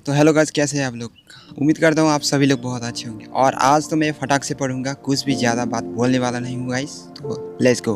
तो hello guys, कैसे हैं आप लोग। उम्मीद करता हूँ आप सभी लोग बहुत अच्छे होंगे। और आज तो मैं फटाक से पढ़ूंगा, कुछ भी ज़्यादा बात बोलने वाला नहीं हूँ गाइस। तो लेट्स गो।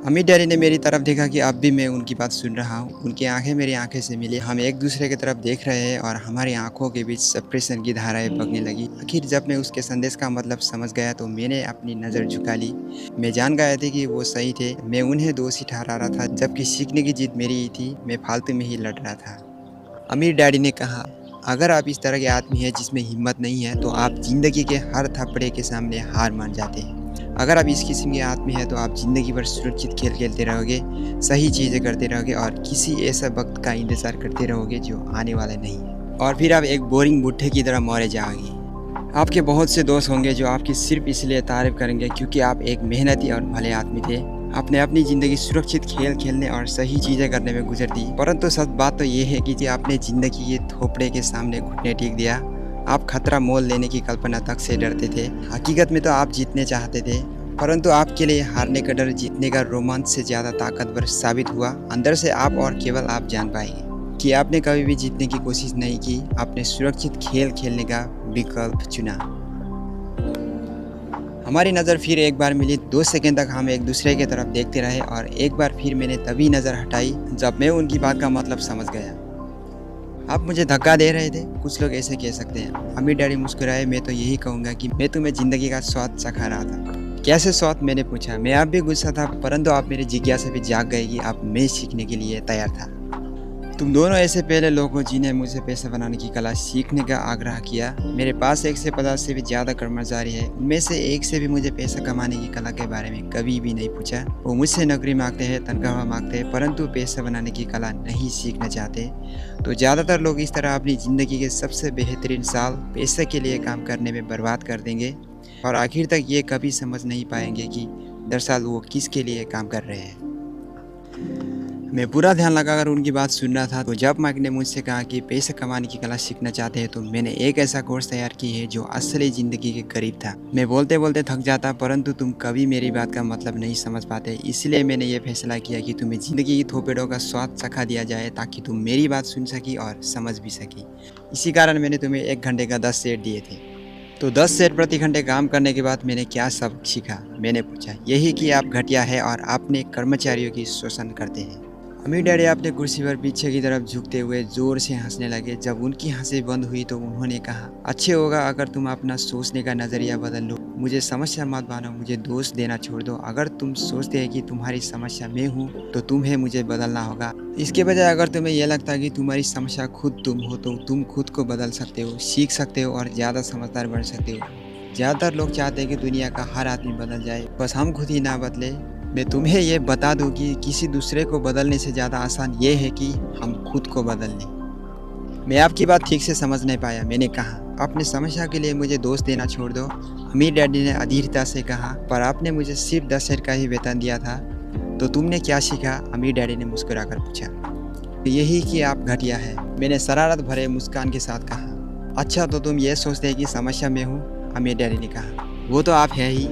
अम्मी डैडी ने मेरी तरफ देखा कि अब भी मैं उनकी बात सुन रहा हूँ। उनकी आंखें मेरी आंखें से मिली। हम एक दूसरे की तरफ देख रहे हैं और हमारी आंखों के बीच सेपरेशन की धाराएं बगने लगी। आखिर जब मैं उसके संदेश का मतलब समझ गया तो मैंने अपनी नज़र झुका ली। मैं जान गया था कि वो सही थे। मैं उन्हें दोषी ठहरा रहा था, जबकि सीखने की जिद मेरी ही थी। मैं फालतू में ही लड़ रहा था। अमीर डैडी ने कहा, अगर आप इस तरह के आदमी हैं जिसमें हिम्मत नहीं है तो आप ज़िंदगी के हर थप्पड़े के सामने हार मान जाते हैं। अगर आप इस किस्म के आदमी हैं तो आप ज़िंदगी भर सुरक्षित खेल खेलते रहोगे, सही चीज़ें करते रहोगे और किसी ऐसा वक्त का इंतज़ार करते रहोगे जो आने वाला नहीं है। और फिर आप एक बोरिंग बुढ़े की तरह मरे जाओगे। आपके बहुत से दोस्त होंगे जो आपकी सिर्फ इसलिए तारीफ करेंगे क्योंकि आप एक मेहनती और भले आदमी थे। आपने अपनी ज़िंदगी सुरक्षित खेल खेलने और सही चीज़ें करने में गुजर दी। परंतु सच बात तो ये है कि जी आपने ज़िंदगी के थोपड़े के सामने घुटने टेक दिया। आप खतरा मोल लेने की कल्पना तक से डरते थे। हकीकत में तो आप जीतने चाहते थे, परंतु आपके लिए हारने का डर जीतने का रोमांच से ज़्यादा ताकतवर साबित हुआ। अंदर से आप और केवल आप जान पाएंगे कि आपने कभी भी जीतने की कोशिश नहीं की। आपने सुरक्षित खेल खेलने का विकल्प चुना। हमारी नज़र फिर एक बार मिली। 2 सेकंड तक हम एक दूसरे की तरफ देखते रहे और एक बार फिर मैंने तभी नज़र हटाई जब मैं उनकी बात का मतलब समझ गया। आप मुझे धक्का दे रहे थे, कुछ लोग ऐसे कह सकते हैं। अमीर डैडी मुस्कुराए। मैं तो यही कहूँगा कि मैं तुम्हें ज़िंदगी का स्वाद चखा रहा था। कैसे स्वाद, मैंने पूछा। मैं आप भी गुस्सा था, परंतु आप मेरी जिज्ञासा भी जाग गई कि आप मैं सीखने के लिए तैयार था। तुम दोनों ऐसे पहले लोग हो जिन्हें मुझे पैसा बनाने की कला सीखने का आग्रह किया। मेरे पास 150 से भी ज़्यादा कर्मचारी है, उनमें से एक से भी मुझे पैसा कमाने की कला के बारे में कभी भी नहीं पूछा। वो मुझसे नौकरी मांगते हैं, तनख्वाह मांगते हैं, परंतु पैसा बनाने की कला नहीं सीखना चाहते। तो ज़्यादातर लोग इस तरह अपनी ज़िंदगी के सबसे बेहतरीन साल पैसे के लिए काम करने में बर्बाद कर देंगे और आखिर तक ये कभी समझ नहीं पाएंगे कि दरअसल वो किसके लिए काम कर रहे हैं। मैं पूरा ध्यान लगाकर उनकी बात सुन रहा था। तो जब माइक ने मुझसे कहा कि पैसे कमाने की कला सीखना चाहते हैं तो मैंने एक ऐसा कोर्स तैयार की है जो असली ज़िंदगी के करीब था। मैं बोलते बोलते थक जाता, परंतु तुम कभी मेरी बात का मतलब नहीं समझ पाते। इसलिए मैंने ये फैसला किया कि तुम्हें ज़िंदगी की थोपड़ों का स्वाद चखा दिया जाए ताकि तुम मेरी बात सुन सकी और समझ भी सकी। इसी कारण मैंने तुम्हें 1 घंटे का 10 सेट दिए थे। तो 10 सेट प्रति घंटे काम करने के बाद मैंने क्या सबक सीखा, मैंने पूछा। यही कि आप घटिया है और अपने कर्मचारियों की शोषण करते हैं। अमीर डैडी अपने कुर्सी पर पीछे की तरफ झुकते हुए जोर से हंसने लगे। जब उनकी हंसी बंद हुई तो उन्होंने कहा, अच्छे होगा अगर तुम अपना सोचने का नज़रिया बदल लो। मुझे समस्या मत मानो, मुझे दोष देना छोड़ दो। अगर तुम सोचते हैं कि तुम्हारी समस्या मैं हूँ तो तुम्हें मुझे बदलना होगा। इसके बजाय अगर तुम्हें यह लगता है कि तुम्हारी समस्या खुद तुम हो तो तुम खुद को बदल सकते हो, सीख सकते हो और ज़्यादा समझदार बन सकते हो। ज़्यादातर लोग चाहते हैं कि दुनिया का हर आदमी बदल जाए, बस हम खुद ही ना बदले। मैं तुम्हें ये बता दूं कि किसी दूसरे को बदलने से ज़्यादा आसान ये है कि हम खुद को बदल लें। मैं आपकी बात ठीक से समझ नहीं पाया, मैंने कहा। अपनी समस्या के लिए मुझे दोष देना छोड़ दो, अमीर डैडी ने अधीरता से कहा। पर आपने मुझे सिर्फ 10 सेट का ही वेतन दिया था, तो तुमने क्या सीखा, अमीर डैडी ने मुस्कुराकर पूछा। यही कि आप घटिया है, मैंने शरारत भरे मुस्कान के साथ कहा। अच्छा, तो तुम ये सोचते हैं कि समस्या मैं हूँ, अमीर डैडी ने कहा। वो तो आप है ही,